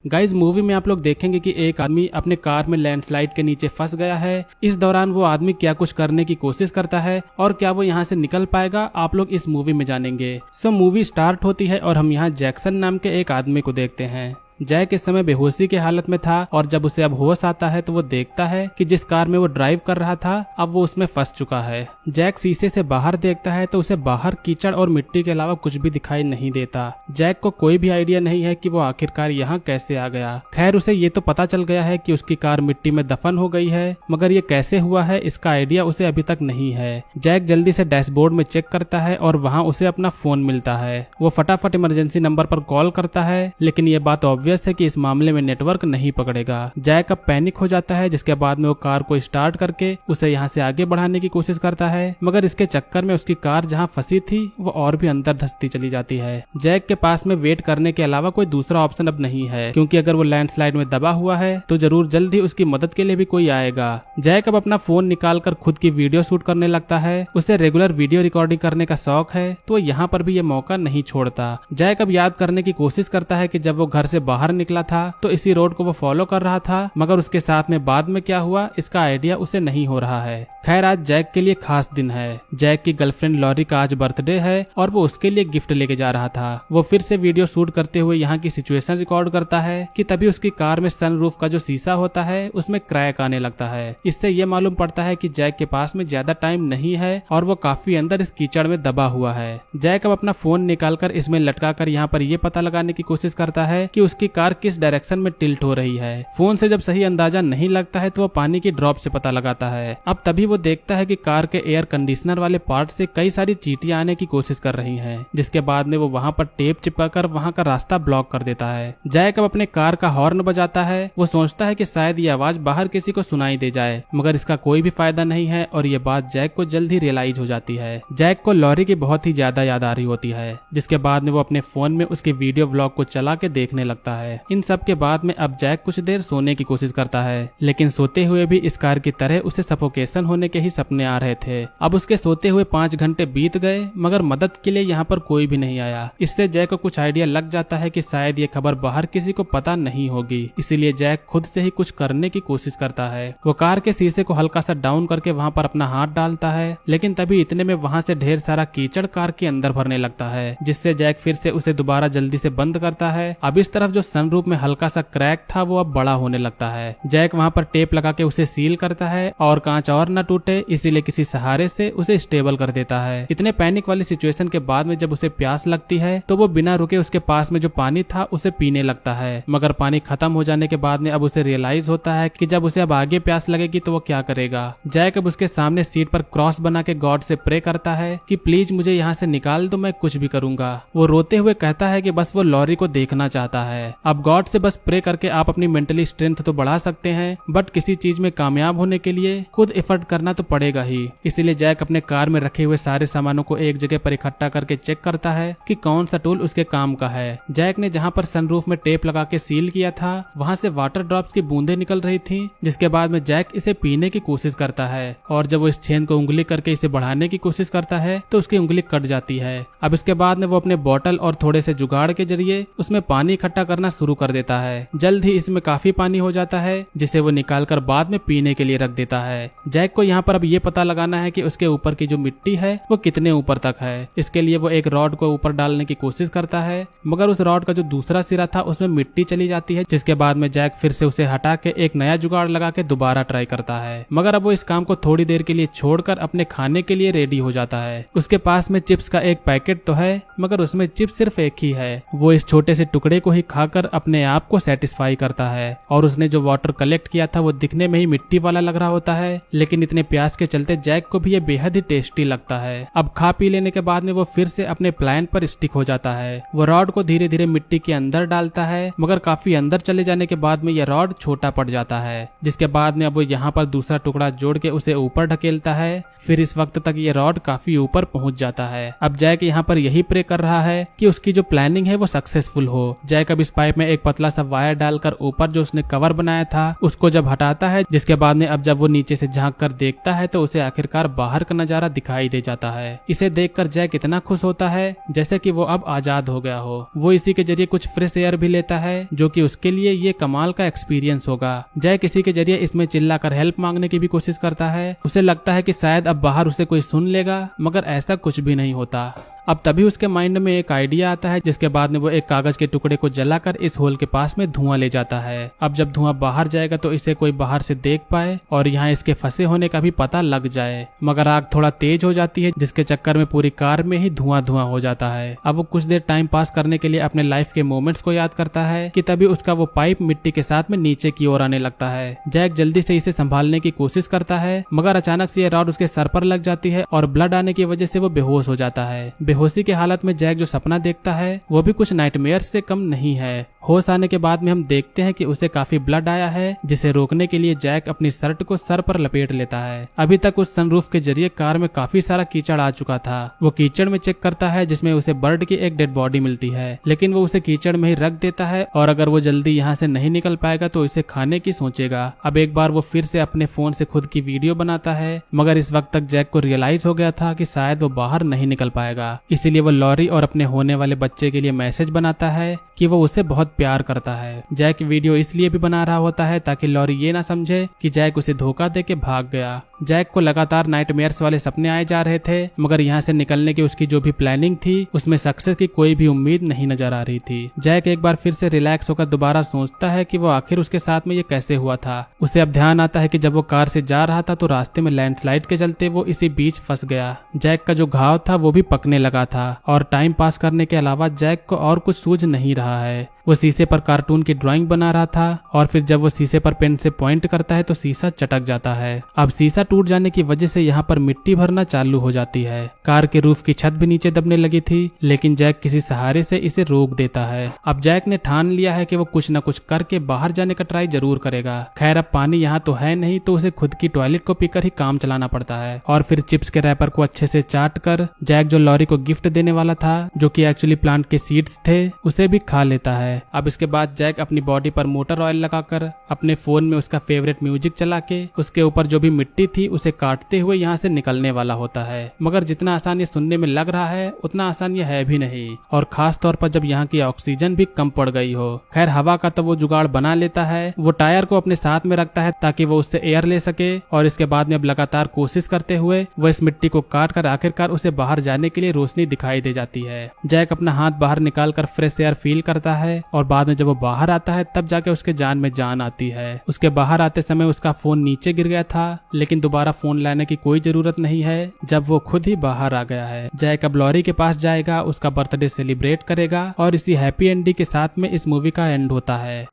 Guys movie में आप लोग देखेंगे कि एक आदमी अपने कार में लैंडस्लाइड के नीचे फंस गया है। इस दौरान वो आदमी क्या कुछ करने की कोशिश करता है और क्या वो यहाँ से निकल पाएगा, आप लोग इस मूवी में जानेंगे। सो मूवी स्टार्ट होती है और हम यहाँ जैक्सन नाम के एक आदमी को देखते हैं। जैक इस समय बेहोशी के हालत में था और जब उसे अब होश आता है तो वो देखता है कि जिस कार में वो ड्राइव कर रहा था अब वो उसमें फंस चुका है। जैक शीशे से बाहर देखता है तो उसे बाहर कीचड़ और मिट्टी के अलावा कुछ भी दिखाई नहीं देता। जैक को कोई भी आइडिया नहीं है कि वो आखिरकार यहाँ कैसे आ गया। खैर उसे ये तो पता चल गया है कि उसकी कार मिट्टी में दफन हो गई है, मगर ये कैसे हुआ है इसका आइडिया उसे अभी तक नहीं है। जैक जल्दी से डैशबोर्ड में चेक करता है और वहाँ उसे अपना फोन मिलता है। वो फटाफट इमरजेंसी नंबर पर कॉल करता है, लेकिन ये बात ऑब्वियस है कि इस मामले में नेटवर्क नहीं पकड़ेगा। जैक अब पैनिक हो जाता है, जिसके बाद में वो कार को स्टार्ट करके उसे यहाँ से आगे बढ़ाने की कोशिश करता है, मगर इसके चक्कर में उसकी कार जहाँ फंसी थी वो और भी अंदर धंसती चली जाती है। जैक के पास में वेट करने के अलावा कोई दूसरा ऑप्शन अब नहीं है, क्योंकि अगर वो लैंडस्लाइड में दबा हुआ है तो जरूर जल्द ही उसकी मदद के लिए भी कोई आएगा। जैक अब अपना फोन निकाल कर खुद की वीडियो शूट करने लगता है। उसे रेगुलर वीडियो रिकॉर्डिंग करने का शौक है, तो यहाँ पर भी ये मौका नहीं छोड़ता। जैक अब याद करने की कोशिश करता है कि जब वो घर से बाहर निकला था तो इसी रोड को वो फॉलो कर रहा था, मगर उसके साथ में बाद में क्या हुआ इसका आइडिया उसे नहीं हो रहा है। खैर आज जैक के लिए खास दिन है। जैक की गर्लफ्रेंड लॉरी का आज बर्थडे है और वो उसके लिए गिफ्ट लेके जा रहा था। वो फिर से वीडियो शूट करते हुए यहाँ की सिचुएशन रिकॉर्ड करता है कि तभी उसकी कार में सनरूफ का जो शीशा होता है उसमें क्रैक आने लगता है। इससे ये मालूम पड़ता है कि जैक के पास में ज्यादा टाइम नहीं है और वो काफी अंदर इस कीचड़ में दबा हुआ है। जैक अब अपना फोन निकालकर इसमें लटका कर यहाँ पर ये पता लगाने की कोशिश करता है कि उसकी कार किस डायरेक्शन में टिल्ट हो रही है। फोन से जब सही अंदाजा नहीं लगता है तो वो पानी की ड्रॉप से पता लगाता है। अब तभी वो देखता है कि कार के एयर कंडीशनर वाले पार्ट से कई सारी चींटियां आने की कोशिश कर रही हैं, जिसके बाद में वो वहां पर टेप चिपकाकर वहां का रास्ता ब्लॉक कर देता है। जैक अब अपने कार का हॉर्न बजाता है। वो सोचता है कि शायद ये आवाज बाहर किसी को सुनाई दे जाए, मगर इसका कोई भी फायदा नहीं है और ये बात जैक को जल्द ही रियलाइज हो जाती है। जैक को लॉरी की बहुत ही ज्यादा याद आ रही होती है, जिसके बाद में वो अपने फोन में उसके वीडियो व्लॉग को चला के देखने लगता है। इन सब के बाद में अब जैक कुछ देर सोने की कोशिश करता है, लेकिन सोते हुए भी इस कार की तरह उसे सफोकेशन होने के ही सपने आ रहे थे। अब उसके सोते हुए 5 घंटे बीत गए, मगर मदद के लिए यहाँ पर कोई भी नहीं आया। इससे जैक को कुछ आइडिया लग जाता है कि शायद ये खबर बाहर किसी को पता नहीं होगी, इसीलिए जैक खुद से ही कुछ करने की कोशिश करता है। वो कार के शीशे को हल्का सा डाउन करके वहाँ पर अपना हाथ डालता है, लेकिन तभी इतने में वहाँ से ढेर सारा कीचड़ कार के अंदर भरने लगता है, जिससे जैक फिर से उसे दोबारा जल्दी से बंद करता है। अब इस तरफ जो सनरूफ में हल्का सा क्रैक था वो अब बड़ा होने लगता है। जैक वहाँ पर टेप लगा के उसे सील करता है और कांच और न टूटे इसीलिए किसी सहारे से उसे स्टेबल कर देता है। इतने पैनिक वाली सिचुएशन के बाद में जब उसे प्यास लगती है तो वो बिना रुके उसके पास में जो पानी था उसे पीने लगता है, मगर पानी खत्म हो जाने के बाद में अब उसे रियलाइज होता है कि जब उसे अब आगे प्यास लगेगी तो वो क्या करेगा। जैक अब उसके सामने सीट पर क्रॉस बना के गॉड से प्रे करता है कि प्लीज मुझे यहाँ से निकाल दो, मैं कुछ भी करूंगा। वो रोते हुए कहता है कि बस वो लॉरी को देखना चाहता है। अब गॉड से बस प्रे करके आप अपनी मेंटली स्ट्रेंथ तो बढ़ा सकते हैं, बट किसी चीज में कामयाब होने के लिए खुद एफर्ट करना तो पड़ेगा ही। इसीलिए जैक अपने कार में रखे हुए सारे सामानों को एक जगह पर इकट्ठा करके चेक करता है कि कौन सा टूल उसके काम का है। जैक ने जहाँ पर सनरूफ में टेप लगा के सील किया था वहाँ से वाटर ड्रॉप्स की बूंदें निकल रही थी, जिसके बाद में जैक इसे पीने की कोशिश करता है और जब वो इस छेद को उंगली करके इसे बढ़ाने की कोशिश करता है तो उसकी उंगली कट जाती है। अब इसके बाद में वो अपने बोतल और थोड़े से जुगाड़ के जरिए उसमें पानी इकट्ठा करना शुरू कर देता है। जल्द ही इसमें काफी पानी हो जाता है, जिसे वो निकालकर बाद में पीने के लिए रख देता है। जैक को यहाँ पर अब ये पता लगाना है कि उसके ऊपर की जो मिट्टी है वो कितने ऊपर तक है। इसके लिए वो एक रॉड को ऊपर डालने की कोशिश करता है, मगर उस रॉड का जो दूसरा सिरा था उसमें मिट्टी चली जाती है, जिसके बाद में जैक फिर से उसे हटा के एक नया जुगाड़ लगा के दोबारा ट्राई करता है। मगर अब वो इस काम को थोड़ी देर के लिए छोड़कर अपने खाने के लिए रेडी हो जाता है। उसके पास में चिप्स का एक पैकेट तो है, मगर उसमें चिप्स सिर्फ एक ही है। वो इस छोटे से टुकड़े को ही खाकर अपने आप को सेटिस्फाई करता है और उसने जो वाटर कलेक्ट किया था वो दिखने में ही मिट्टी वाला लग रहा होता है, लेकिन इतने प्यास के चलते जैक को भी ये बेहद ही टेस्टी लगता है। अब खा पी लेने के बाद में वो फिर से अपने प्लान पर स्टिक हो जाता है। वो रॉड को धीरे धीरे मिट्टी के अंदर डालता है, मगर काफी अंदर चले जाने के बाद में यह रॉड छोटा पड़ जाता है, जिसके बाद में अब वो यहाँ पर दूसरा टुकड़ा जोड़ के उसे ऊपर ढकेलता है। फिर इस वक्त तक ये रॉड काफी ऊपर पहुंच जाता है। अब जैक यहाँ पर यही प्रे कर रहा है कि उसकी जो प्लानिंग है वो सक्सेसफुल हो। जैक अब इस पाइप में एक पतला सा वायर डालकर ऊपर जो उसने कवर बनाया था उसको जब हटाता है, जिसके बाद में अब जब वो नीचे से झांक कर देखता है तो उसे आखिरकार बाहर का नजारा दिखाई दे जाता है। इसे देखकर जैक इतना खुश होता है जैसे कि वो अब आजाद हो गया हो। वो इसी के जरिए कुछ फ्रेश एयर भी लेता है जो कि उसके लिए ये कमाल का एक्सपीरियंस होगा। जैक इसी के जरिए इसमें चिल्लाकर हेल्प मांगने की भी कोशिश करता है। उसे लगता है कि शायद अब बाहर उसे कोई सुन लेगा, मगर ऐसा कुछ भी नहीं होता। अब तभी उसके माइंड में एक आइडिया आता है, जिसके बाद में वो एक कागज के टुकड़े को जलाकर इस होल के पास में धुआं ले जाता है। अब जब धुआं बाहर जाएगा तो इसे कोई बाहर से देख पाए और यहाँ इसके फंसे होने का भी पता लग जाए, मगर आग थोड़ा तेज हो जाती है जिसके चक्कर में पूरी कार में ही धुआं धुआं हो जाता है। अब वो कुछ देर टाइम पास करने के लिए अपने लाइफ के मोमेंट्स को याद करता है कि तभी उसका वो पाइप मिट्टी के साथ में नीचे की ओर आने लगता है। जैक जल्दी से इसे संभालने की कोशिश करता है, मगर अचानक से ये रॉड उसके सर पर लग जाती है और ब्लड आने की वजह से वो बेहोश हो जाता है। बेहोशी की हालत में जैक जो सपना देखता है वो भी कुछ नाइटमेयर से कम नहीं है। होश आने के बाद में हम देखते हैं कि उसे काफी ब्लड आया है, जिसे रोकने के लिए जैक अपनी शर्ट को सर पर लपेट लेता है। अभी तक उस सनरूफ के जरिए कार में काफी सारा कीचड़ आ चुका था। वो कीचड़ में चेक करता है जिसमें उसे बर्ड की एक डेड बॉडी मिलती है, लेकिन वो उसे कीचड़ में ही रख देता है और अगर वो जल्दी यहाँ से नहीं निकल पाएगा तो इसे खाने की सोचेगा। अब एक बार वो फिर से अपने फोन से खुद की वीडियो बनाता है, मगर इस वक्त तक जैक को रियलाइज हो गया था कि शायद वो बाहर नहीं निकल पाएगा। इसीलिए वो लॉरी और अपने होने वाले बच्चे के लिए मैसेज बनाता है कि वो उसे बहुत प्यार करता है। जैक वीडियो इसलिए भी बना रहा होता है ताकि लॉरी ये ना समझे कि जैक उसे धोखा देके भाग गया। जैक को लगातार नाइटमेयर्स वाले सपने आए जा रहे थे, मगर यहाँ से निकलने की उसकी जो भी प्लानिंग थी उसमें सक्सेस की कोई भी उम्मीद नहीं नजर आ रही थी। जैक एक बार फिर से रिलैक्स होकर दोबारा सोचता है कि वो आखिर उसके साथ में ये कैसे हुआ था। उसे अब ध्यान आता है कि जब वो कार से जा रहा था तो रास्ते में लैंडस्लाइड के चलते वो इसी बीच फंस गया। जैक का जो घाव था वो भी पकने लगा था और टाइम पास करने के अलावा जैक को और कुछ सूझ नहीं रहा है। वो शीशे पर कार्टून की ड्राइंग बना रहा था और फिर जब वो शीशे पर पेन से पॉइंट करता है तो शीशा चटक जाता है। अब शीशा टूट जाने की वजह से यहाँ पर मिट्टी भरना चालू हो जाती है। कार के रूफ की छत भी नीचे दबने लगी थी, लेकिन जैक किसी सहारे से इसे रोक देता है। अब जैक ने ठान लिया है कि वो कुछ न कुछ करके बाहर जाने का ट्राई जरूर करेगा। खैर अब पानी यहाँ तो है नहीं, तो उसे खुद की टॉयलेट को पीकर ही काम चलाना पड़ता है और फिर चिप्स के रैपर को अच्छे से चाट कर जैक जो लॉरी को गिफ्ट देने वाला था, जो कि एक्चुअली प्लांट के सीड्स थे, उसे भी खा लेता है। अब इसके बाद जैक अपनी बॉडी पर मोटर ऑयल लगाकर अपने फोन में उसका फेवरेट म्यूजिक चला के उसके ऊपर जो भी मिट्टी थी उसे काटते हुए यहाँ से निकलने वाला होता है। मगर जितना आसान ये सुनने में लग रहा है उतना आसान ये है भी नहीं, और खास तौर पर जब यहाँ की ऑक्सीजन भी कम पड़ गई हो। खैर हवा का तो वो जुगाड़ बना लेता है। वो टायर को अपने साथ में रखता है ताकि वो उससे एयर ले सके, और इसके बाद में अब लगातार कोशिश करते हुए वो इस मिट्टी को काट कर आखिरकार उसे बाहर जाने के लिए रोशनी दिखाई दे जाती है। जैक अपना हाथ बाहर निकाल कर फ्रेश एयर फील करता है और बाद में जब वो बाहर आता है तब जाके उसके जान में जान आती है। उसके बाहर आते समय उसका फोन नीचे गिर गया था, लेकिन दोबारा फोन लाने की कोई जरूरत नहीं है जब वो खुद ही बाहर आ गया है। जैक अब लॉरी के पास जाएगा, उसका बर्थडे सेलिब्रेट करेगा और इसी हैप्पी एंडिंग के साथ में इस मूवी का एंड होता है।